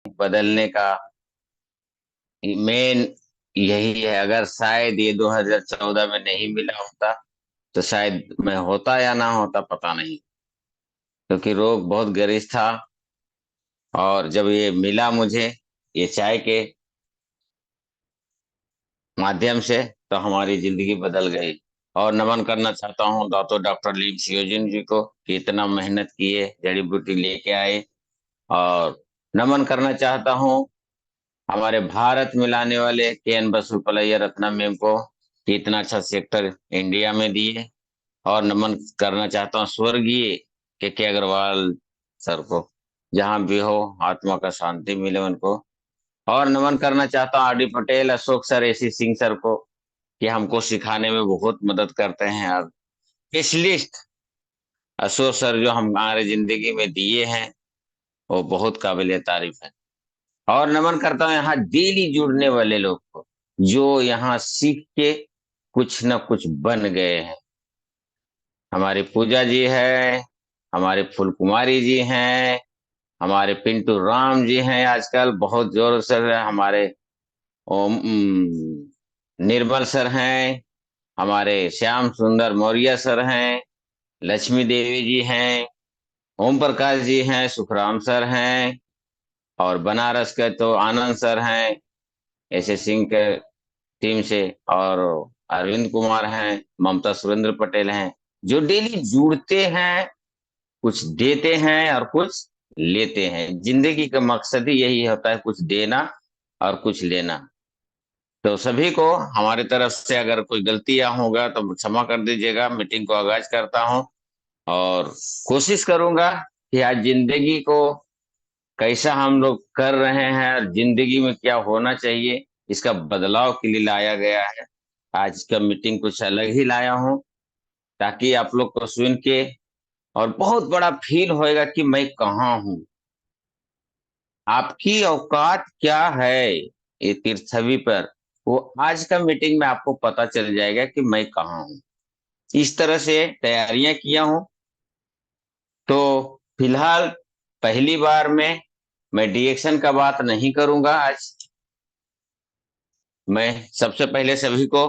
बदलने का मेन यही है। अगर शायद ये 2014 में नहीं मिला होता तो शायद मैं होता या ना होता पता नहीं, क्योंकि रोग बहुत गरिष्ठ था। और जब ये मिला मुझे, ये चाय के माध्यम से, तो हमारी जिंदगी बदल गई। और नमन करना चाहता हूँ डॉक्टर लीव सियोजिन जी को, कि इतना मेहनत किए, जड़ी बूटी लेके आए। और नमन करना चाहता हूँ हमारे भारत में लाने वाले के एन बसुपलैया रत्नम मैम को, कि इतना अच्छा सेक्टर इंडिया में दिए। और नमन करना चाहता हूँ स्वर्गीय के अग्रवाल सर को, जहां भी हो आत्मा का शांति मिले उनको। और नमन करना चाहता हूँ R D Patel, Ashok sir, AC Singh sir को, कि हमको सिखाने में बहुत मदद करते हैं। और स्पेशलिस्ट अशोक सर जो हमारे जिंदगी में दिए हैं, वो बहुत काबिल तारीफ है। और नमन करता हूँ यहाँ डेली जुड़ने वाले लोग को, जो यहाँ सीख के कुछ न कुछ बन गए हैं। हमारी पूजा जी है, हमारे फूल कुमारी जी हैं, हमारे पिंटू राम जी हैं, आजकल बहुत जोर से हमारे ओम निर्मल सर हैं, हमारे श्याम सुंदर मौर्य सर हैं, लक्ष्मी देवी जी हैं, ओम प्रकाश जी हैं, सुखराम सर हैं, और बनारस के तो आनंद सर हैं, ऐसे सिंह के टीम से। और अरविंद कुमार हैं, ममता सुरेंद्र पटेल हैं, जो डेली जुड़ते हैं, कुछ देते हैं और कुछ लेते हैं। जिंदगी का मकसद ही यही होता है, कुछ देना और कुछ लेना। तो सभी को हमारी तरफ से अगर कोई गलतियां होगा तो क्षमा कर दीजिएगा। मीटिंग को आगाज करता हूं, और कोशिश करूंगा कि आज जिंदगी को कैसा हम लोग कर रहे हैं और जिंदगी में क्या होना चाहिए, इसका बदलाव के लिए लाया गया है। आज का मीटिंग कुछ अलग ही लाया हूं, ताकि आप लोग को सुन के और बहुत बड़ा फील होएगा कि मैं कहाँ हूँ, आपकी औकात क्या है ये पृथ्वी पर। वो आज का मीटिंग में आपको पता चल जाएगा कि मैं कहाँ हूँ। इस तरह से तैयारियां किया हूँ। तो फिलहाल पहली बार में मैं डिएक्शन का बात नहीं करूंगा आज। मैं सबसे पहले सभी को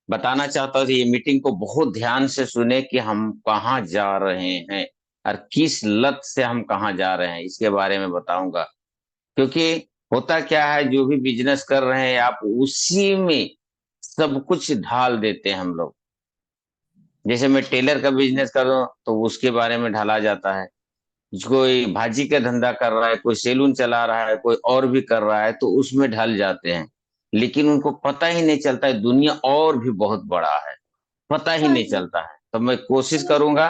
बताना चाहता हूँ कि ये मीटिंग को बहुत ध्यान से सुने, कि हम कहाँ जा रहे हैं और किस लत से हम कहाँ जा रहे हैं, इसके बारे में बताऊंगा। क्योंकि होता क्या है, जो भी बिजनेस कर रहे हैं आप, उसी में सब कुछ ढाल देते हैं हम लोग। जैसे मैं टेलर का बिजनेस कर रहा हूँ तो उसके बारे में ढाला जाता है। कोई भाजी का धंधा कर रहा है, कोई सैलून चला रहा है, कोई और भी कर रहा है, तो उसमें ढल जाते हैं। लेकिन उनको पता ही नहीं चलता है दुनिया और भी बहुत बड़ा है, पता ही नहीं चलता है। तो मैं कोशिश करूंगा,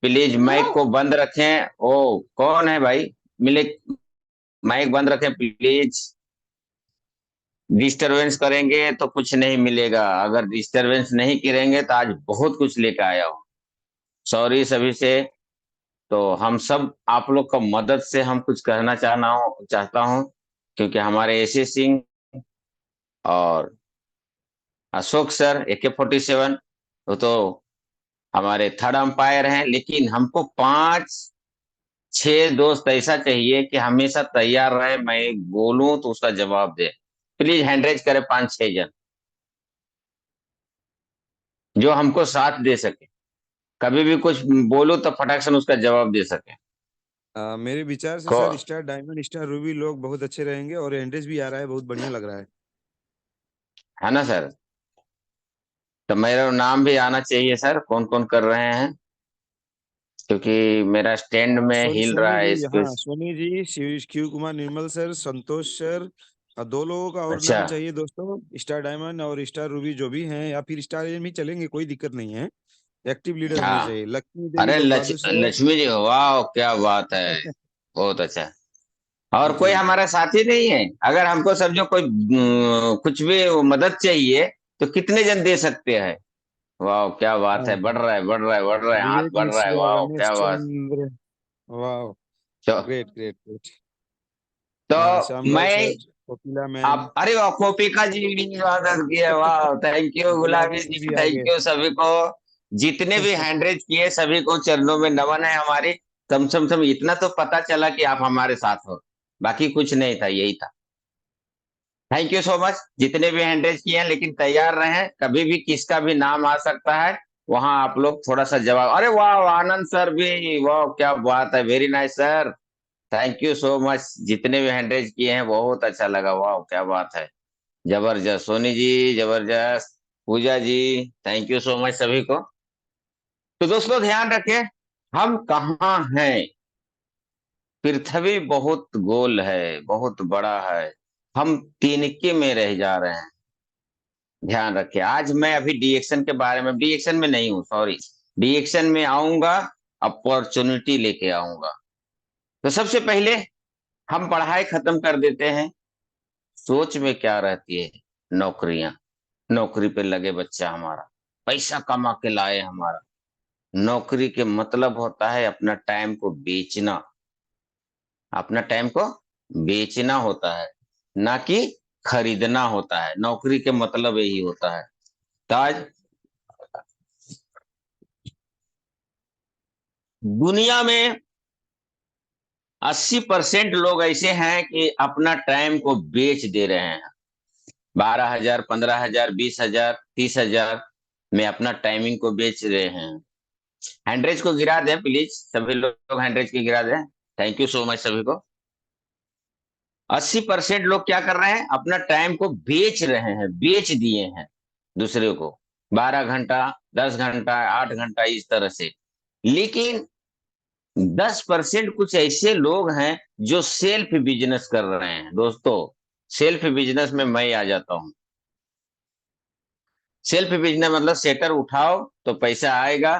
प्लीज माइक को बंद रखें। ओ कौन है भाई, मिले, माइक बंद रखें प्लीज। डिस्टरबेंस करेंगे तो कुछ नहीं मिलेगा, अगर डिस्टरबेंस नहीं करेंगे तो आज बहुत कुछ लेकर आया हूँ। सॉरी सभी से। तो हम सब आप लोग का मदद से हम कुछ कहना चाहता हूँ, क्योंकि हमारे एसी सिंह और अशोक सर AK-47, वो तो हमारे थर्ड अंपायर हैं। लेकिन हमको पांच छह दोस्त ऐसा चाहिए कि हमेशा तैयार रहे, मैं बोलूं तो उसका जवाब दे। प्लीज हैंड रेज करें 5-6 जन, जो हमको साथ दे सके, कभी भी कुछ बोलो तो फटाक से उसका जवाब दे सके। मेरे विचार से को sir star diamond star Ruby लोग बहुत अच्छे रहेंगे और एंड्रेस भी आ रहा है, बहुत बढ़िया लग रहा है। है ना सर? तो मेरा नाम भी आना चाहिए सर, कौन कौन कर रहे हैं, क्योंकि मेरा स्टैंड में सोनी हिल रहा सोनी है जी, इसके। हाँ सोनी जी, शिव कुमार निर्मल सर, संतोष सर, और दो लोगों का और अच्छा। नाम चाहिए दोस्तों। स्टार डायमंड और स्टार रूबी जो भी हैं, या फिर स्टार एजेंट भी चलेंगे, कोई दिक्कत नहीं है। एक्टिव लीडर होने हाँ। चाहिए। लक्ष्मी देवी अरे लोक बहादुर सर। लक्ष्मी जी, वाह क्या बात है, बहुत अच्छा। और कोई जी जी। हमारा साथी नहीं है? अगर हमको समझो कोई कुछ भी मदद चाहिए तो कितने जन दे सकते हैं? वाह क्या बात है, हाँ, बढ़ रहा है बढ़ रहा है बढ़ रहा है, हाथ विवेक बढ़ रहा है, मिश्रा, वाह रमेश क्या बात। चंद्र, वाह, तो ग्रेट ग्रेट ग्रेट। मैं श्यामलाल सर, कोकिला मैम, आप, अरे वाह कोपिका जी भी मदद किए, वाह थैंक यू, गुलाबी गुलाबी जी जी भी आ थैंक गए। यू सभी को। जितने भी हैंडरेज किए सभी को चरणों में नमन है हमारी। कम से कम इतना तो पता चला कि आप हमारे साथ हो। बाकी कुछ नहीं था, यही था। थैंक यू सो मच जितने भी हैंड रेज किए हैं, लेकिन तैयार रहें, कभी भी किसका भी नाम आ सकता है, वहां आप लोग थोड़ा सा जवाब। अरे वाह, आनंद सर भी, वाह क्या बात है, very nice sir, thank you so much. जितने भी हैंड रेज किए हैं बहुत अच्छा लगा, वाह क्या बात है, जबरदस्त। सोनी जी जबरदस्त, पूजा जी, थैंक यू सो मच सभी को। तो दोस्तों ध्यान रखें, हम कहाँ हैं। पृथ्वी बहुत गोल है, बहुत बड़ा है, हम तिनके में रह जा रहे हैं। ध्यान रखें, आज मैं अभी डीएक्शन के बारे में, डीएक्शन में नहीं हूँ सॉरी, डीएक्शन में आऊंगा, अपॉर्चुनिटी लेके आऊंगा। तो सबसे पहले हम पढ़ाई खत्म कर देते हैं। सोच में क्या रहती है, नौकरियां, नौकरी पे लगे बच्चा हमारा, पैसा कमा के लाए हमारा। नौकरी के मतलब होता है अपना टाइम को बेचना, अपना टाइम को बेचना होता है, ना कि खरीदना होता है। नौकरी के मतलब यही होता है। तो आज दुनिया में 80% लोग ऐसे हैं कि अपना टाइम को बेच दे रहे हैं। 12,000, 15,000, 20,000, 30,000 में अपना टाइमिंग को बेच रहे हैं। हैंड्रेज को गिरा दें प्लीज, सभी लोग हैंड्रेज की गिरा दें। थैंक यू सो मच सभी को। 80% लोग क्या कर रहे हैं, अपना टाइम को बेच रहे हैं, बेच दिए हैं दूसरे को। 12 घंटा, 10 घंटा, 8 घंटा, इस तरह से। लेकिन 10% कुछ ऐसे लोग हैं जो सेल्फ बिजनेस कर रहे हैं। दोस्तों सेल्फ बिजनेस में मैं आ जाता हूं। सेल्फ बिजनेस मतलब सेटर उठाओ तो पैसा आएगा,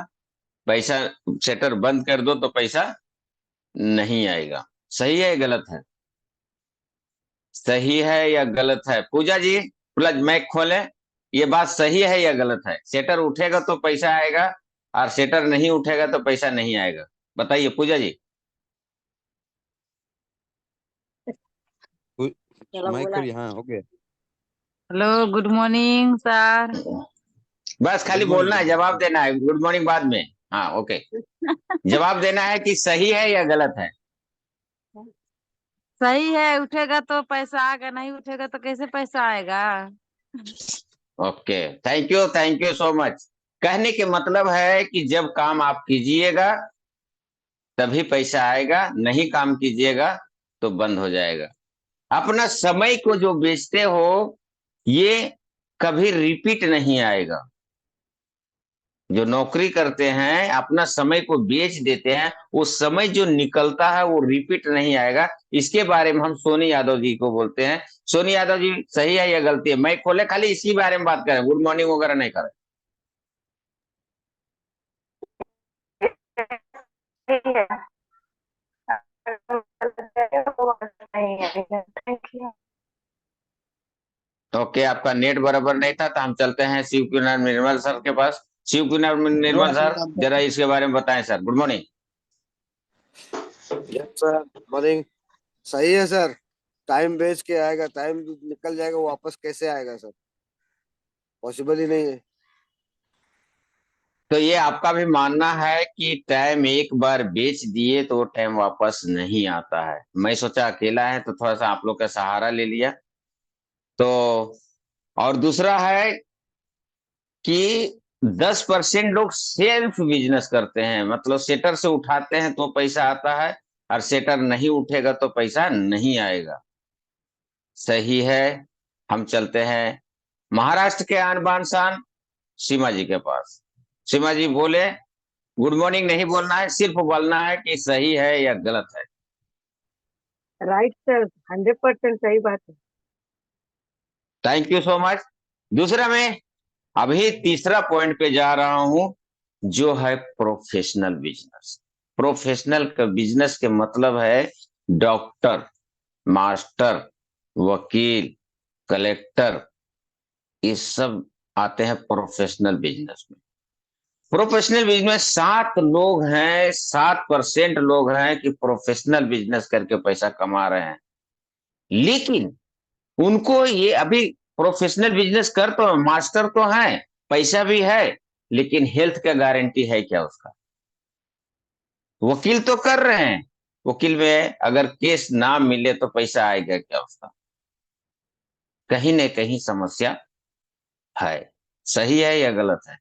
पैसा, शटर बंद कर दो तो पैसा नहीं आएगा। सही है या गलत है? सही है या गलत है पूजा जी? प्लस मैक खोले, ये बात सही है या गलत है? शटर उठेगा तो पैसा आएगा, और शटर नहीं उठेगा तो पैसा नहीं आएगा। बताइए पूजा जी। माइक करिए, हाँ okay. Hello, good morning sir. बस खाली गुड मॉर्निंग, बोलना गुड है, जवाब मॉर्निंग। देना है, गुड मॉर्निंग बाद में। हाँ ओके, जवाब देना है कि सही है या गलत है। सही है, उठेगा तो पैसा आएगा, नहीं उठेगा तो कैसे पैसा आएगा? Okay, thank you so much. कहने के मतलब है कि जब काम आप कीजिएगा तभी पैसा आएगा, नहीं काम कीजिएगा तो बंद हो जाएगा। अपना समय को जो बेचते हो, ये कभी रिपीट नहीं आएगा। जो नौकरी करते हैं अपना समय को बेच देते हैं, वो समय जो निकलता है वो रिपीट नहीं आएगा। इसके बारे में हम सोनी यादव जी को बोलते हैं। सोनी यादव जी सही है या गलती है? मैं खोले, खाली इसी बारे में बात करें, गुड मॉर्निंग वगैरह नहीं करें। ओके, आपका नेट बराबर नहीं था, तो हम चलते हैं शिव कुमार निर्मल सर के पास। शिव कुमार निर्मल सर, जरा इसके बारे में बताएं sir. Good morning. Yes sir, morning. सही है सर। टाइम बेच के आएगा, टाइम निकल जाएगा, वापस कैसे आएगा सर? पॉसिबल ही नहीं है। तो ये आपका भी मानना है कि टाइम एक बार बेच दिए तो वो टाइम वापस नहीं आता है? मैं सोचा अकेला है तो थोड़ा सा आप लोग का सहारा ले लिया। तो और दूसरा है कि 10% लोग सेल्फ बिजनेस करते हैं, मतलब सेटर से उठाते हैं तो पैसा आता है, और सेटर नहीं उठेगा तो पैसा नहीं आएगा। सही है। हम चलते हैं महाराष्ट्र के आन बान शान सीमा जी के पास। सीमा जी बोले, गुड मॉर्निंग नहीं बोलना है, सिर्फ बोलना है कि सही है या गलत है। राइट सर, 100% सही बात है। Thank you so much. दूसरा मैं अभी तीसरा पॉइंट पे जा रहा हूं, जो है प्रोफेशनल बिजनेस। प्रोफेशनल का बिजनेस के मतलब है डॉक्टर, मास्टर, वकील, कलेक्टर, ये सब आते हैं प्रोफेशनल बिजनेस में। प्रोफेशनल बिजनेस 7 लोग हैं, 7% लोग हैं कि प्रोफेशनल बिजनेस करके पैसा कमा रहे हैं। लेकिन उनको ये अभी प्रोफेशनल बिजनेस कर तो मास्टर तो है, पैसा भी है, लेकिन हेल्थ का गारंटी है क्या उसका? वकील तो कर रहे हैं, वकील में अगर केस ना मिले तो पैसा आएगा क्या उसका? कहीं न कहीं समस्या है। सही है या गलत है?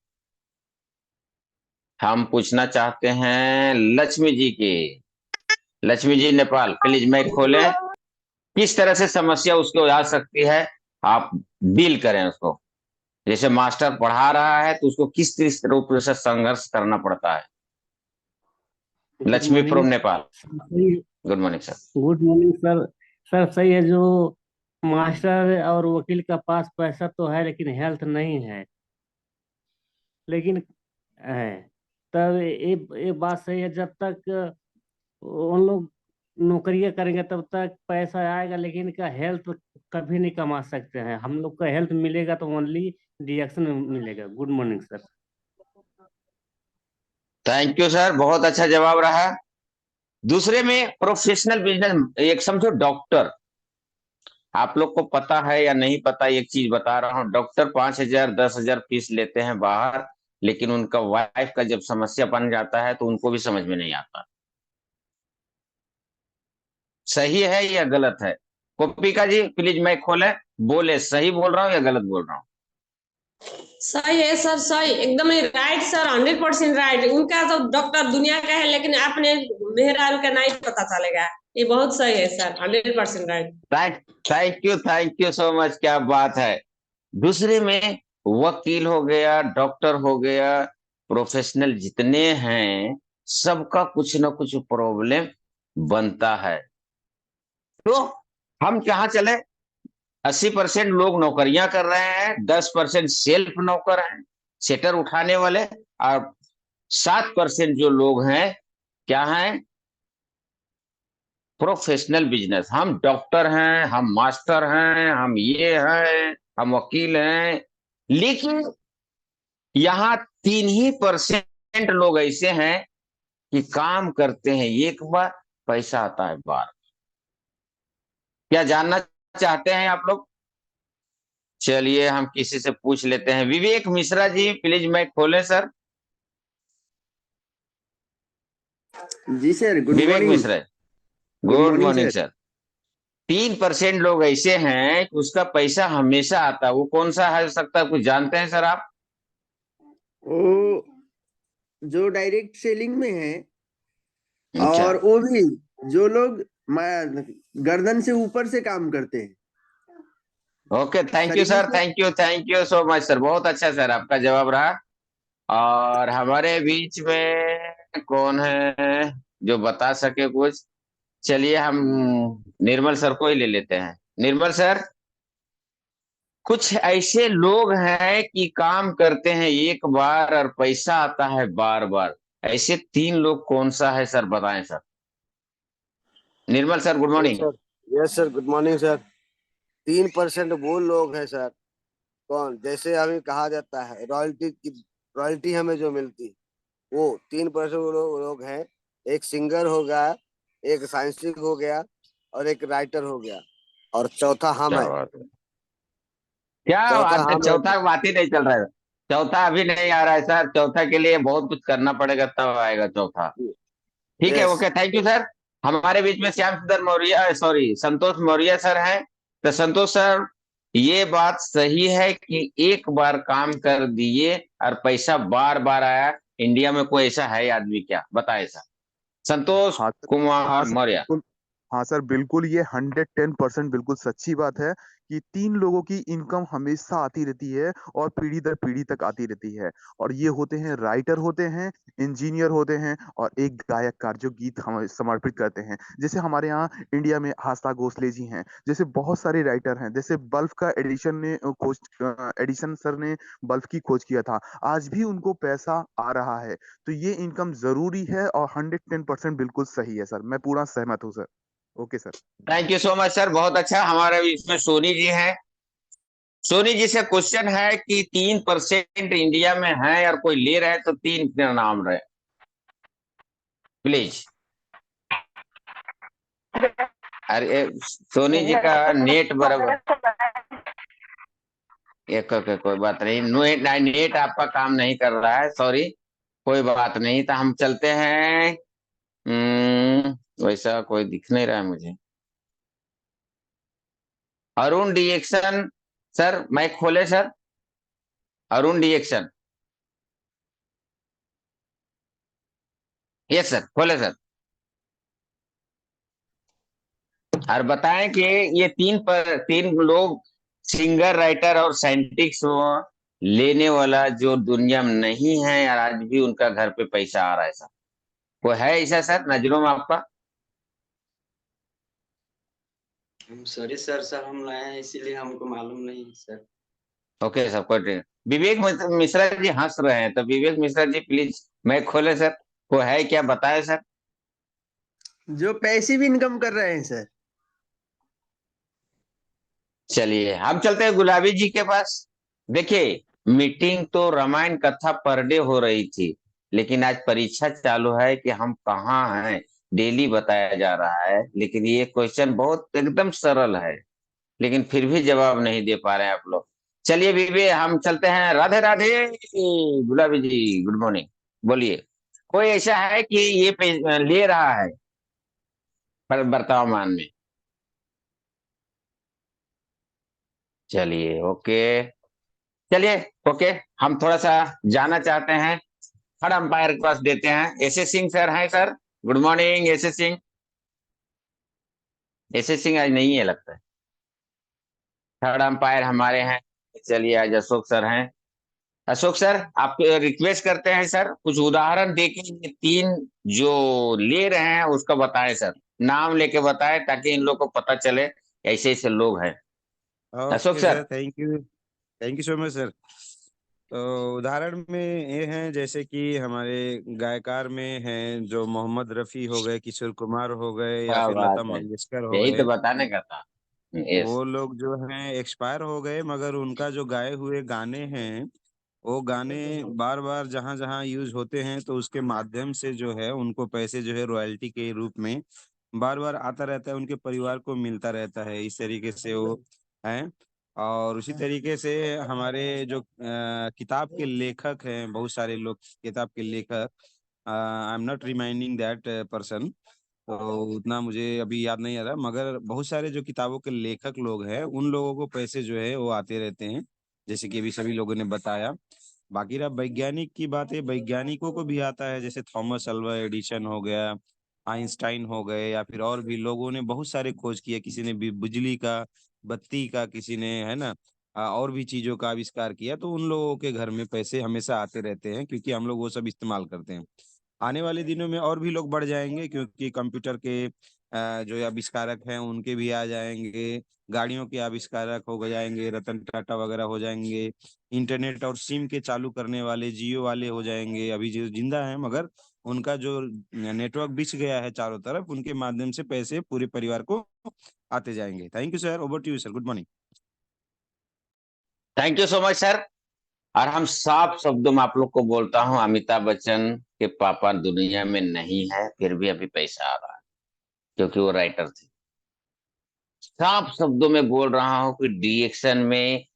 हम पूछना चाहते हैं लक्ष्मी जी की। लक्ष्मी जी नेपाल, प्लीज माइक खोलें। किस तरह से समस्या उसको आ सकती है, आप डील करें उसको। जैसे मास्टर पढ़ा रहा है तो उसको किस रूप से संघर्ष करना पड़ता है। Good Lakshmi morning from Nepal. सही। Good morning sir. Good morning sir. Sir सही है, जो मास्टर और वकील का पास पैसा तो है लेकिन हेल्थ नहीं है, लेकिन है। तब ये बात सही है, जब तक उन लोग नौकरियां करेंगे तब तक पैसा आएगा, लेकिन इनका हेल्थ कभी नहीं कमा सकते हैं। हम लोग का हेल्थ मिलेगा तो ओनली डिडक्शन मिलेगा। Good morning sir. Thank you sir, बहुत अच्छा जवाब रहा। दूसरे में प्रोफेशनल बिजनेस, एक समझो डॉक्टर। आप लोग को पता है या नहीं पता, एक चीज बता रहा हूँ। डॉक्टर 5,000 10,000 फीस लेते हैं बाहर, लेकिन उनका वाइफ का जब समस्या बन जाता है तो उनको भी समझ में नहीं आता। सही है या गलत है? कोपिका जी प्लीज मैं खोले, बोले सही बोल रहा हूँ या गलत बोल रहा हूँ। सही है सर, सही एकदम राइट सर, 100% राइट। उनका तो डॉक्टर दुनिया का है, लेकिन अपने मेहरारू का नहीं पता चलेगा। ये बहुत सही है sir, 100% right. Thank you so much, क्या बात है। दूसरे में वकील हो गया, डॉक्टर हो गया, प्रोफेशनल जितने हैं सबका कुछ ना कुछ प्रॉब्लम बनता है। तो हम कहाँ चले? 80% लोग नौकरियां कर रहे हैं, 10% सेल्फ नौकर हैं, सेटर उठाने वाले, और 7% जो लोग हैं क्या हैं? Professional business. हम डॉक्टर हैं, हम मास्टर हैं, हम ये हैं, हम वकील हैं, लेकिन यहाँ 3% लोग ऐसे हैं कि काम करते हैं एक बार, पैसा आता है बार। क्या जानना चाहते हैं आप लोग? चलिए हम किसी से पूछ लेते हैं। विवेक मिश्रा जी प्लीज माइक खोलें सर। जी sir, good Vivek morning. Mishra, good good morning morning sir. Sir. 3% लोग ऐसे हैं कि उसका पैसा हमेशा आता है, वो कौन सा है सकता है, कुछ जानते हैं सर आप? वो जो डायरेक्ट सेलिंग में है, अच्छा, और वो भी जो लोग गर्दन से ऊपर से काम करते हैं। ओके, थैंक यू शरीर सर, से। Thank you so much sir, बहुत अच्छा सर आपका जवाब रहा। और हमारे बीच में कौन है जो बता सके कुछ? चलिए हम निर्मल सर को ही ले लेते हैं। निर्मल सर, कुछ ऐसे लोग हैं कि काम करते हैं एक बार और पैसा आता है बार बार, ऐसे 3 लोग कौन सा है सर, बताएं sir. Nirmal sir good yes morning. Sir. Yes sir, good morning sir. 3% वो लोग हैं सर। कौन? जैसे अभी कहा जाता है रॉयल्टी की, रॉयल्टी हमें जो मिलती, वो 3% वो लोग हैं। एक सिंगर हो गया, एक साइंटिस्ट हो गया, और एक राइटर हो गया, और चौथा हम क्या है। बात है, क्या चौथा बात है, हम है। चौथा बात ही नहीं चल रहा है। चौथा अभी नहीं आ रहा है सर, चौथा के लिए बहुत कुछ करना पड़ेगा तब आएगा चौथा। ठीक है, yes. Okay, thank you sir. हमारे बीच में श्याम सुंदर मौर्य, सॉरी संतोष मौर्य सर हैं। तो संतोष सर, ये बात सही है कि एक बार काम कर दिए और पैसा बार बार आया, इंडिया में कोई ऐसा है आदमी क्या, बताए सर? संतोष हाँ सर। कुमार हाँ सर मौर्य। बिल्कुल। हाँ सर बिल्कुल, ये 110% बिल्कुल सच्ची बात है कि 3 लोगों की इनकम हमेशा आती रहती है और पीढ़ी दर पीढ़ी तक आती रहती है। और ये होते हैं राइटर होते हैं, इंजीनियर होते हैं, और एक गायककार जो गीत हम समर्पित करते हैं। जैसे हमारे यहाँ इंडिया में आशा भोसले जी हैं, जैसे बहुत सारे राइटर हैं। जैसे बल्ब का एडिशन ने खोज एडिशन सर ने बल्ब की खोज किया था, आज भी उनको पैसा आ रहा है। तो ये इनकम जरूरी है और 110% बिल्कुल सही है सर, मैं पूरा सहमत हूँ sir. Okay sir. Thank you so much sir, बहुत अच्छा। हमारे इसमें सोनी जी हैं। सोनी जी से क्वेश्चन है कि 3% इंडिया में है और कोई ले रहा है तो 3 नाम रहे प्लीज। अरे सोनी जी का नेट बराबर, एक कोई बात नहीं, नेट आपका काम नहीं कर रहा है, सॉरी, कोई बात नहीं। तो हम चलते हैं वैसा कोई दिख नहीं रहा है मुझे। अरुण डिएक्शन सर, माइक खोले सर। अरुण डिएक्शन, यस सर, खोले सर। और बताएं कि ये तीन लोग सिंगर, राइटर और साइंटिस्ट लेने वाला जो दुनिया में नहीं है, और आज भी उनका घर पे पैसा आ रहा है सर। वो है ऐसा सर नजरों में आपका? सॉरी सर, हम नए हैं इसीलिए हमको मालूम नहीं है सर। ओके सर, कोई विवेक मिश्रा जी हंस रहे हैं, तो विवेक मिश्रा जी प्लीज मैं खोले सर। वो है क्या, बताए सर। जो पैसिव इनकम कर रहे हैं सर। चलिए हम चलते हैं गुलाबी जी के पास। देखिए, मीटिंग तो रामायण कथा पर डे हो रही थी, लेकिन आज परीक्षा चालू है कि हम कहाँ हैं, डेली बताया जा रहा है। लेकिन ये क्वेश्चन बहुत एकदम सरल है, लेकिन फिर भी जवाब नहीं दे पा रहे हैं आप लोग। चलिए बीबी, हम चलते हैं। राधे राधे गुलाबी जी, गुड मॉर्निंग। बोलिए, कोई ऐसा है कि ये ले रहा है वर्तमान में? चलिए ओके, चलिए ओके। हम थोड़ा सा जाना चाहते हैं, थर्ड अंपायर के पास देते हैं। एस एस सिंह सर हैं sir, good morning S S Singh. S S Singh आज नहीं है लगता है। थर्ड अंपायर हमारे हैं, चलिए आज अशोक सर हैं। अशोक सर, आप रिक्वेस्ट करते हैं सर, कुछ उदाहरण देके ये तीन जो ले रहे हैं उसका बताएं सर, नाम लेके बताएं ताकि इन लोग को पता चले ऐसे ऐसे लोग हैं। Ashok okay sir. Sir, thank you so much sir. तो उदाहरण में ये हैं, जैसे कि हमारे गायकार में हैं जो मोहम्मद रफ़ी हो गए, किशोर कुमार हो गए, या क्या फिर बात लता है, मंगेशकर हो यही तो गए। बताने का था। यस। वो लोग जो हैं एक्सपायर हो गए, मगर उनका जो गाए हुए गाने हैं, वो गाने बार बार जहां जहां यूज होते हैं, तो उसके माध्यम से जो है उनको पैसे जो है रॉयल्टी के रूप में बार बार आता रहता है, उनके परिवार को मिलता रहता है। इस तरीके से वो हैं। और उसी तरीके से हमारे जो किताब के लेखक हैं, बहुत सारे लोग किताब के लेखक, I am not reminding that person, तो उतना मुझे अभी याद नहीं आ रहा, मगर बहुत सारे जो किताबों के लेखक लोग हैं, उन लोगों को पैसे जो है वो आते रहते हैं, जैसे कि अभी सभी लोगों ने बताया। बाकी रहा वैज्ञानिक की बात है, वैज्ञानिकों को भी आता है, जैसे थॉमस अल्वा एडिशन हो गया, आइंस्टाइन हो गए, या फिर और भी लोगों ने बहुत सारे खोज किए। किसी ने भी बिजली का, बत्ती का, किसी ने, है ना, और भी चीजों का आविष्कार किया। तो उन लोगों के घर में पैसे हमेशा आते रहते हैं, क्योंकि हम लोग वो सब इस्तेमाल करते हैं। आने वाले दिनों में और भी लोग बढ़ जाएंगे, क्योंकि कंप्यूटर के जो आविष्कारक हैं उनके भी आ जाएंगे, गाड़ियों के आविष्कारक हो जाएंगे, रतन टाटा वगैरह हो जाएंगे, इंटरनेट और सिम के चालू करने वाले जियो वाले हो जाएंगे, अभी जो जिंदा हैं, मगर उनका जो नेटवर्क बिछ गया है चारों तरफ, उनके माध्यम से पैसे पूरे परिवार को आते जाएंगे। Thank you sir, over to you sir, good morning. Thank you so much sir. और हम साफ शब्दों में आप लोग को बोलता हूं, अमिताभ बच्चन के पापा दुनिया में नहीं है, फिर भी अभी पैसा आ रहा है, क्योंकि वो राइटर थे। साफ शब्दों में बोल रहा हूं कि डीएक्शन में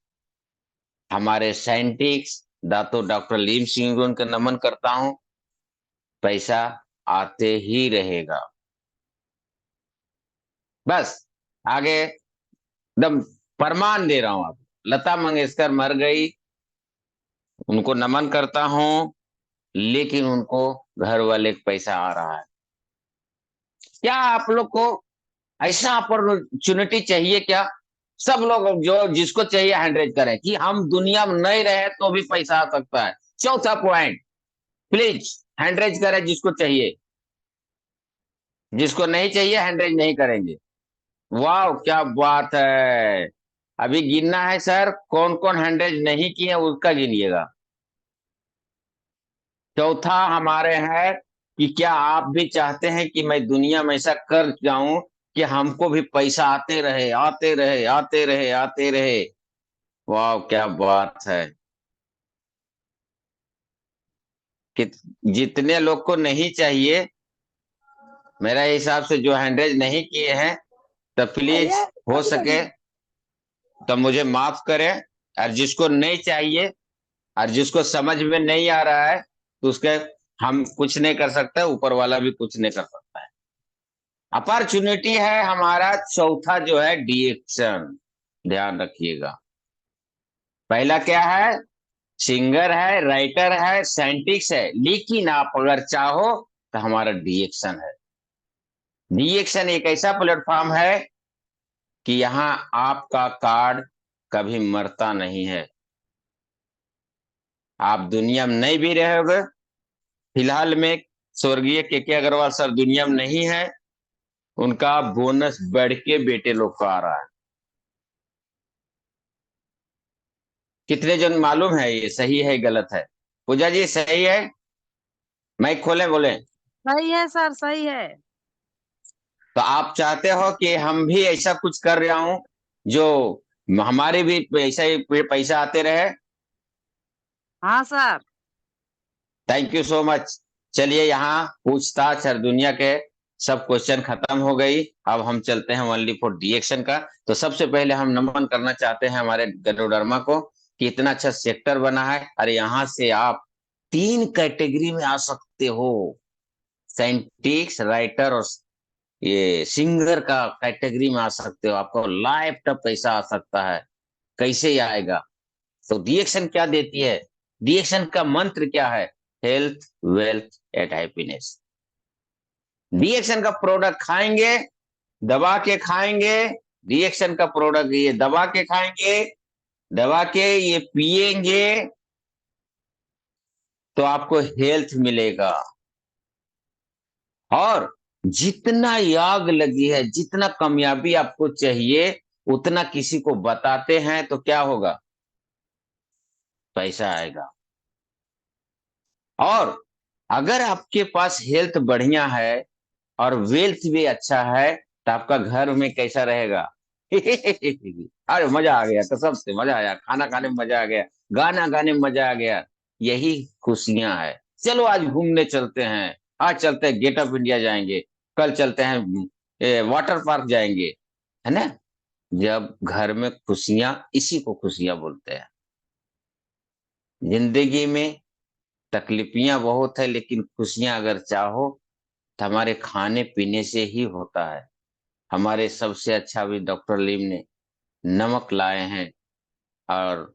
हमारे साइंटिस्ट दातो डॉक्टर लीम सिंह उनका नमन करता हूं, पैसा आते ही रहेगा। बस आगे एकदम प्रमाण दे रहा हूं आप। लता मंगेशकर मर गई, उनको नमन करता हूं, लेकिन उनको घर वाले का पैसा आ रहा है। क्या आप लोग को ऐसा अपॉर्चुनिटी चाहिए क्या? सब लोग जो जिसको चाहिए हैंडरेज करें कि हम दुनिया में नहीं रहे तो भी पैसा आ सकता है। चौथा पॉइंट, प्लीज हैंडरेज करें जिसको चाहिए, जिसको नहीं चाहिए हैंडरेज नहीं करेंगे। वाह क्या बात है। अभी गिनना है सर, कौन कौन हैंडरेज नहीं किए उसका गिनिएगा। चौथा हमारे है कि क्या आप भी चाहते हैं कि मैं दुनिया में ऐसा कर जाऊं कि हमको भी पैसा आते रहे आते रहे आते रहे आते रहे। वाह क्या बात है। कि जितने लोग को नहीं चाहिए, मेरा हिसाब से जो हैंडरेज नहीं किए हैं, तो प्लीज हो सके तो मुझे माफ करें। और जिसको नहीं चाहिए और जिसको समझ में नहीं आ रहा है, तो उसके हम कुछ नहीं कर सकते, ऊपर वाला भी कुछ नहीं कर सकता है। अपॉर्चुनिटी है हमारा चौथा जो है डिएक्शन, ध्यान रखिएगा। पहला क्या है, सिंगर है, राइटर है, साइंटिस्ट है, लेकिन आप अगर चाहो तो हमारा डिएक्शन है। डिएक्शन एक ऐसा प्लेटफॉर्म है कि यहाँ आपका कार्ड कभी मरता नहीं है। आप दुनिया में नहीं भी रहोगे, फिलहाल में स्वर्गीय के अग्रवाल सर दुनिया में नहीं है, उनका बोनस बढ़ के बेटे लोग का आ रहा है। कितने जन मालूम है ये सही है गलत है? पूजा जी सही है? माइक खोले बोले। सही है सर, सही है। तो आप चाहते हो कि हम भी ऐसा कुछ कर रहा हूं जो हमारे भी पैसा आते रहे? हाँ sir. Thank you so much. चलिए यहाँ पूछताछ हर दुनिया के सब क्वेश्चन खत्म हो गई। अब हम चलते हैं ओनली फॉर डिएक्शन का। तो सबसे पहले हम नमन करना चाहते हैं हमारे गरुडरमा को कि इतना अच्छा सेक्टर बना है। अरे यहाँ से आप 3 कैटेगरी में आ सकते हो, साइंटिस्ट, राइटर और ये सिंगर का कैटेगरी में आ सकते हो। आपको लाइफ तक पैसा आ सकता है। कैसे आएगा? तो डिएक्शन क्या देती है? डिएक्शन का मंत्र क्या है? Health, wealth and happiness. डिएक्शन का प्रोडक्ट खाएंगे, दबा के खाएंगे। रिएक्शन का प्रोडक्ट ये दबा के खाएंगे, दबा के ये पिएंगे तो आपको हेल्थ मिलेगा। और जितना याग लगी है, जितना कामयाबी आपको चाहिए, उतना किसी को बताते हैं तो क्या होगा? पैसा आएगा। और अगर आपके पास हेल्थ बढ़िया है और वेल्थ भी अच्छा है तो आपका घर में कैसा रहेगा? अरे मजा आ गया, कसम से मजा आया, खाना खाने में मजा आ गया, गाना गाने में मजा आ गया। यही खुशियां है। चलो आज घूमने चलते हैं, आज चलते हैं गेट ऑफ इंडिया जाएंगे, कल चलते हैं वाटर पार्क जाएंगे, है ना? जब घर में खुशियां, इसी को खुशियां बोलते हैं। जिंदगी में तकलीफियां बहुत है, लेकिन खुशियां अगर चाहो तो हमारे खाने पीने से ही होता है। हमारे सबसे अच्छा भी डॉक्टर लीम ने नमक लाए हैं और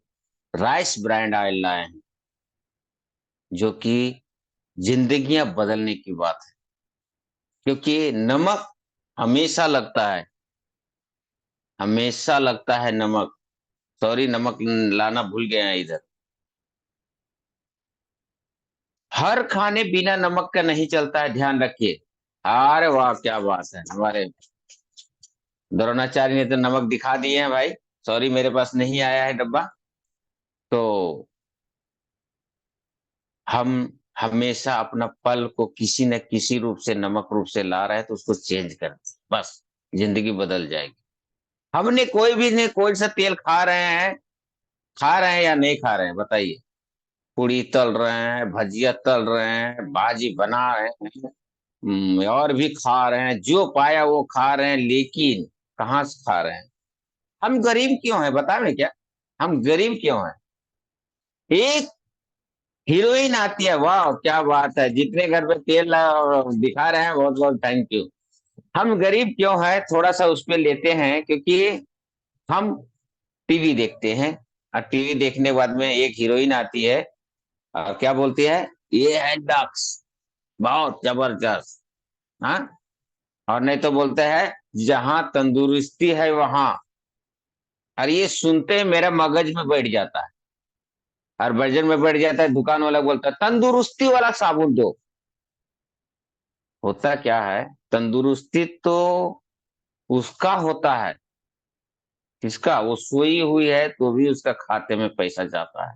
राइस ब्रांड ऑयल लाए हैं, जो कि जिंदगियां बदलने की बात है। क्योंकि नमक हमेशा लगता है, हमेशा लगता है नमक। सॉरी, नमक लाना भूल गए हैं इधर। हर खाने बिना नमक का नहीं चलता है, ध्यान रखिए। अरे वाह क्या बात है, हमारे द्रोणाचार्य ने तो नमक दिखा दिए हैं भाई। सॉरी मेरे पास नहीं आया है डब्बा। तो हम हमेशा अपना पल को किसी न किसी रूप से नमक रूप से ला रहे हैं, तो उसको चेंज कर दें, बस जिंदगी बदल जाएगी। हमने कोई भी नहीं, कोई सा तेल खा रहे हैं, खा रहे हैं या नहीं खा रहे हैं बताइए? पूड़ी तल रहे हैं, भजिया तल रहे हैं, भाजी बना रहे हैं, और भी खा रहे हैं, जो पाया वो खा रहे हैं, लेकिन कहाँ से खा रहे हैं? हम गरीब क्यों हैं बताएं क्या? हम गरीब क्यों हैं? एक हीरोइन आती है, वाह क्या बात है, जितने घर पे तेल दिखा रहे हैं बहुत बहुत थैंक यू। हम गरीब क्यों हैं? थोड़ा सा उस पे लेते हैं, क्योंकि हम टीवी देखते हैं और टीवी देखने के बाद में एक हीरोइन आती है और क्या बोलती है? ये है डक्स, बहुत जबरदस्त। हाँ, और नहीं तो बोलते हैं जहां तंदुरुस्ती है वहां। और ये सुनते ही मेरा मगज में बैठ जाता है और बजट में बैठ जाता है। दुकान वाला बोलता है तंदुरुस्ती वाला साबुन दो। होता क्या है, तंदुरुस्ती तो उसका होता है, किसका? वो सोई हुई है तो भी उसका खाते में पैसा जाता है।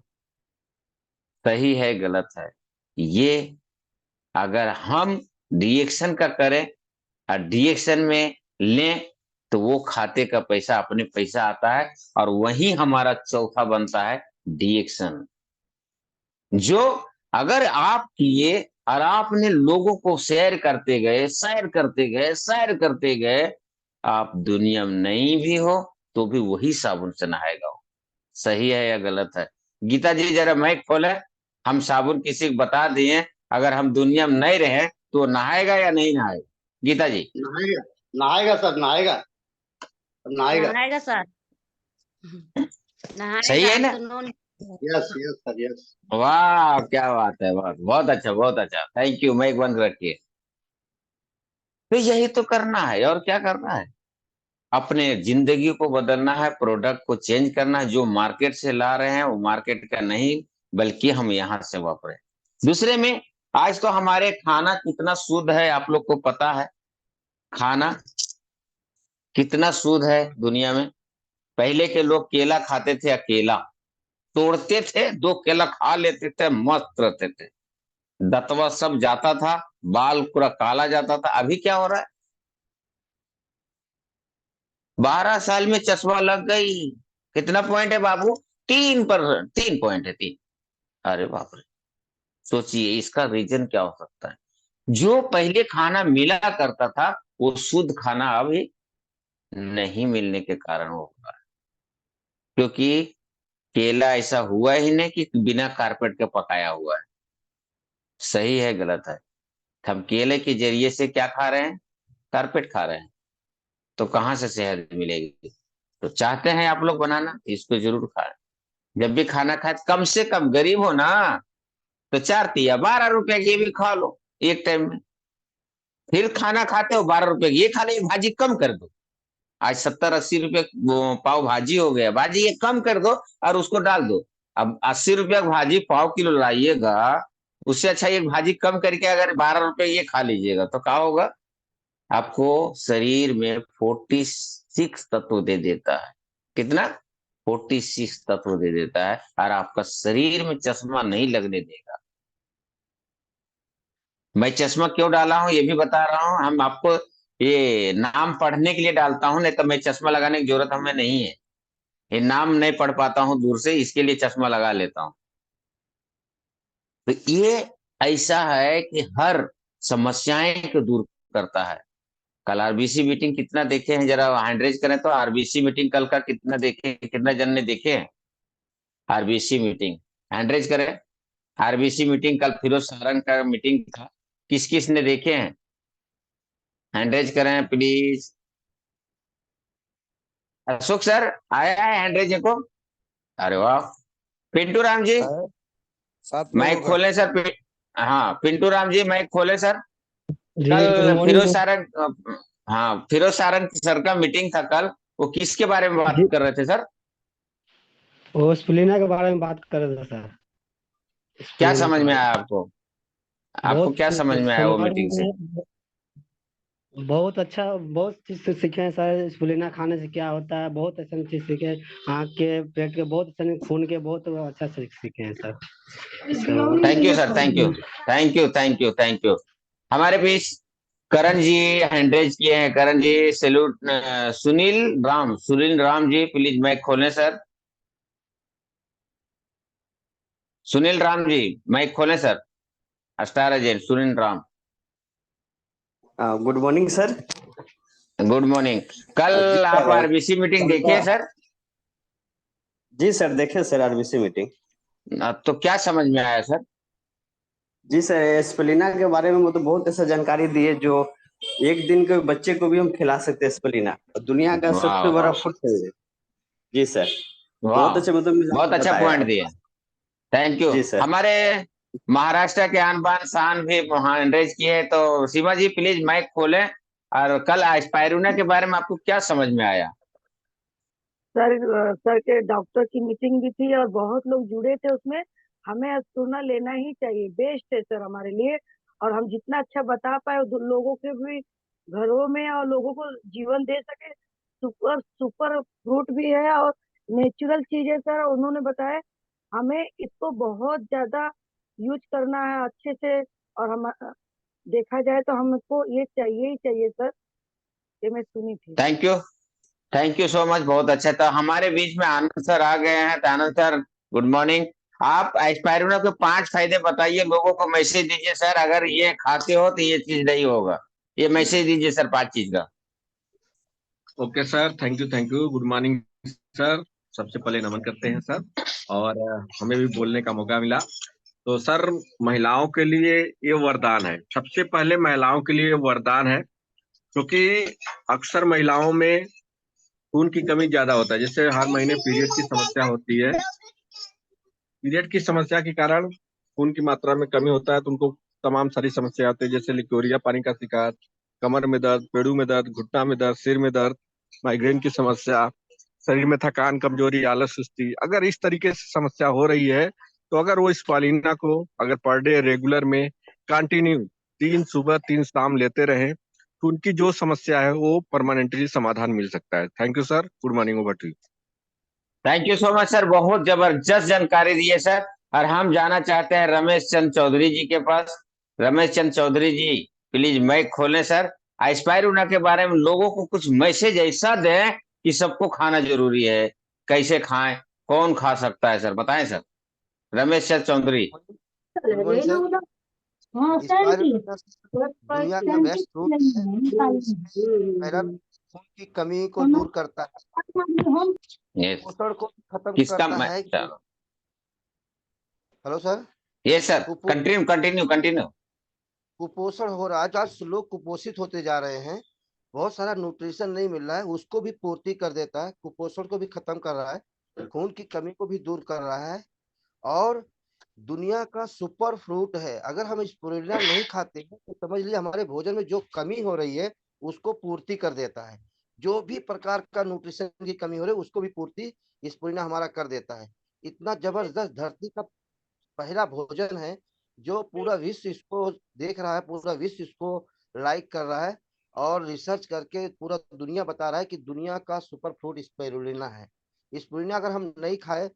सही है गलत है ये? अगर हम डिएक्शन का करें और डिएक्शन में लें तो वो खाते का पैसा अपने पैसा आता है। और वही हमारा चौथा बनता है डिएक्शन, जो अगर आप किए और आपने लोगों को शेयर करते गए, शेयर करते गए, शेयर करते गए, आप दुनिया में नहीं भी हो तो भी वही साबुन से नहाएगा हो। सही है या गलत है? गीता जी जरा माइक खोले। हम साबुन किसी को बता दिए, अगर हम दुनिया में नहीं रहे तो नहाएगा या नहीं नहाएगा? गीता जी। नहाएगा नहाएगा सर, नहाएगा नहाएगा। नहाएगा सर, सही नहाएगा। है हम ना? तो non yes yes sir, yes. वाह क्या बात है, बहुत बहुत अच्छा, बहुत अच्छा, थैंक यू। माइक बंद रखिए। तो यही तो करना है, और क्या करना है? अपने जिंदगी को बदलना है, प्रोडक्ट को चेंज करना है। जो मार्केट से ला रहे हैं वो मार्केट का नहीं, बल्कि हम यहाँ से वापरे। दूसरे में, आज तो हमारे खाना कितना शुद्ध है आप लोग को पता है? खाना कितना शुद्ध है दुनिया में। पहले के लोग केला खाते थे, अकेला तोड़ते थे, 2 केला खा लेते थे, मस्त रहते थे, दतवा सब जाता था, बाल पूरा काला जाता था। अभी क्या हो रहा है? 12 साल में चश्मा लग गई। कितना पॉइंट है बाबू? 3 पॉइंट है, 3। अरे बाप रे! सोचिए इसका रीजन क्या हो सकता है? जो पहले खाना मिला करता था वो शुद्ध खाना अभी नहीं मिलने के कारण होगा। क्योंकि केला ऐसा हुआ ही नहीं कि बिना कारपेट के पकाया हुआ है। सही है गलत है? हम केले के जरिए से क्या खा रहे हैं? कारपेट खा रहे हैं। तो कहाँ से सेहत मिलेगी? तो चाहते हैं आप लोग बनाना, इसको जरूर खाएं। जब भी खाना खाए, कम से कम गरीब हो ना तो 4 तिया 12 रुपए की भी खा लो एक टाइम में। फिर खाना खाते हो 12 रुपए की, ये खा लो, भाजी कम कर दो। आज 70-80 रुपए पाव भाजी हो गया, भाजी ये कम कर दो और उसको डाल दो। अब 80 रुपया भाजी पाव किलो लाइएगा, उससे अच्छा एक भाजी कम करके अगर 12 रुपए ये खा लीजिएगा तो क्या होगा? आपको शरीर में 46 तत्व दे देता है। कितना? 46 तत्व दे देता है, और आपका शरीर में चश्मा नहीं लगने देगा। मैं चश्मा क्यों डाला हूं ये भी बता रहा हूं। हम आपको ये नाम पढ़ने के लिए डालता हूं, नहीं तो मैं चश्मा लगाने की जरूरत हमें नहीं है। ये नाम नहीं पढ़ पाता हूं दूर से, इसके लिए चश्मा लगा लेता हूं। तो ये ऐसा है कि हर समस्याएं को दूर करता है। कल आरबीसी मीटिंग कितना देखे हैं? जरा हैंड रेज करें तो। आरबीसी मीटिंग कल का कितना देखे, कितना जन ने देखे हैं आरबीसी मीटिंग? हैंड रेज करें। आरबीसी मीटिंग कल फिरोज सारंग का मीटिंग था, किस किस ने देखे हैं? हैंड रेज करें प्लीज। अशोक सर आया है हैंड रेज को? अरे वाह। पिंटू राम जी 7 माइक लोगों का। खोले सर। हाँ पिंटू राम जी माइक खोले सर। जी गुड कल मॉर्निंग फिरोज सारंग, हाँ फिरोज सारंग सर का मीटिंग था कल। वो किसके बारे में बात जी। कर रहे थे सर? वो स्प्लेना के बारे में बात कर रहे थे सर, क्या स्प्लेना समझ के में बारे आया में। आपको? आपको बहुत क्या समझ में आया वो समझ मीटिंग से? में बहुत अच्छा, बहुत चीज से सीखे हैं सर। स्प्लेना खाने से क्या होता है, बहुत अच्छा चीज सीखे। आँख के, पेट के, बहुत अच्छा, खून के बहुत अच्छा से सीखे हैं sir. Thank you sir, thank you, thank you, thank you, thank you. हमारे बीच करण जी हैंड रेज किए हैं। Karan ji salute. Sunil Ram ji please mike खोलें सर। सुनील राम जी माइक खोलें sir. Star agent Sunil Ram. Good morning sir. Good morning. जी कल आप सर, आरबीसी मीटिंग कल देखिए का सर। जी सर देखे सर आरबीसी मीटिंग। तो क्या समझ में आया सर? जी सर, स्प्लेना के बारे में वो तो बहुत ऐसा जानकारी दी है जो एक दिन के बच्चे को भी हम खिला सकते हैं। स्प्लेना दुनिया का वाह सबसे बड़ा वाह फूड है। जी सर, वाह, बहुत अच्छे मतलब बहुत अच्छा बताया। पॉइंट दिए। Thank you. जी सर। हमारे महाराष्ट्र के आन बान शान भी हैंड रेज किए हैं। तो शिवा जी प्लीज माइक खोलें। और कल स्पाइरुलिना के बारे में आपको क्या समझ में आया? सर के डॉक्टर की मीटिंग भी थी और बहुत लोग जुड़े थे उसमें। हमें एस्प्रूना लेना ही चाहिए, बेस्ट है सर हमारे लिए। और हम जितना अच्छा बता पाए लोगों के भी घरों में और लोगों को जीवन दे सके। सुपर सुपर फ्रूट भी है और नेचुरल चीज है सर। उन्होंने बताया हमें इसको बहुत ज्यादा यूज करना है अच्छे से। और हम देखा जाए तो हमको ये चाहिए ही चाहिए सर, ये मैं सुनी थी। Thank you, thank you so much. बहुत अच्छा। तो हमारे बीच में आनंद सर आ गए हैं। तो आनंद सर गुड मॉर्निंग। आप स्पाइरुलिना के 5 फायदे बताइए, लोगों को मैसेज दीजिए सर। अगर ये खाते हो तो ये चीज नहीं होगा, ये मैसेज दीजिए सर 5 चीज का। Okay sir, thank you, good morning sir. सबसे पहले नमन करते हैं सर, और हमें भी बोलने का मौका मिला। तो सर, महिलाओं के लिए ये वरदान है। सबसे पहले महिलाओं के लिए वरदान है क्योंकि अक्सर महिलाओं में खून की कमी ज्यादा होता है, जैसे हर महीने पीरियड की समस्या होती है। पीरियड की समस्या के कारण खून की मात्रा में कमी होता है, तो उनको तमाम सारी समस्या आती है, जैसे लिकोरिया पानी का शिकार, कमर में दर्द, पेड़ू में दर्द, घुटना में दर्द, सिर में दर्द, माइग्रेन की समस्या, शरीर में थकान, कमजोरी, आलस, सुस्ती। अगर इस तरीके से समस्या हो रही है तो अगर वो स्पालिना को अगर पर डे रेगुलर में कंटिन्यू 3 सुबह 3 शाम लेते रहे तो उनकी जो समस्या है वो परमानेंटली समाधान मिल सकता है। Thank you sir, good morning, over to you. Thank you so much sir, बहुत जबरदस्त जानकारी दी है सर। और हम जाना चाहते हैं रमेश चंद चौधरी जी के पास। रमेश चंद चौधरी जी, प्लीज माइक खोलें सर। स्पाइरुलिना के बारे में लोगों को कुछ मैसेज ऐसा दें कि सबको खाना जरूरी है, कैसे खाएं, कौन खा सकता है सर, बताएं sir. Ramesh Chand Chaudhary. Good morning sir. Spirulina दुनिया का बेस्ट फ्रूट है। पहला खून की कमी को दूर करता है, यस, पोषण को खत्म किसका करता है। Hello sir. Yes sir, continue continue continue. कुपोषण हो रहा है, आज लोग कुपोषित होते जा रहे हैं, बहुत सारा न्यूट्रिशन नहीं मिल रहा है, उसको भी पूर्ति कर देता है, कुपोषण को भी खत्म कर रहा है, खून की कमी को भी दूर कर रहा है, और दुनिया का सुपर फ्रूट है। अगर हम स्पिरुलिना नहीं खाते हैं तो समझ लीजिए हमारे भोजन में जो कमी हो रही है उसको पूर्ति कर देता है। जो भी प्रकार का न्यूट्रिशन की कमी हो रही है उसको भी पूर्ति स्पिरुलिना हमारा कर देता है। इतना जबरदस्त धरती का पहला भोजन है जो पूरा विश्व इसको देख रहा है, पूरा विश्व इसको लाइक कर रहा है, और रिसर्च करके पूरा दुनिया बता रहा है कि दुनिया का सुपर फ्रूट स्पिरुलिना है। स्पिरुलिना अगर हम नहीं खाए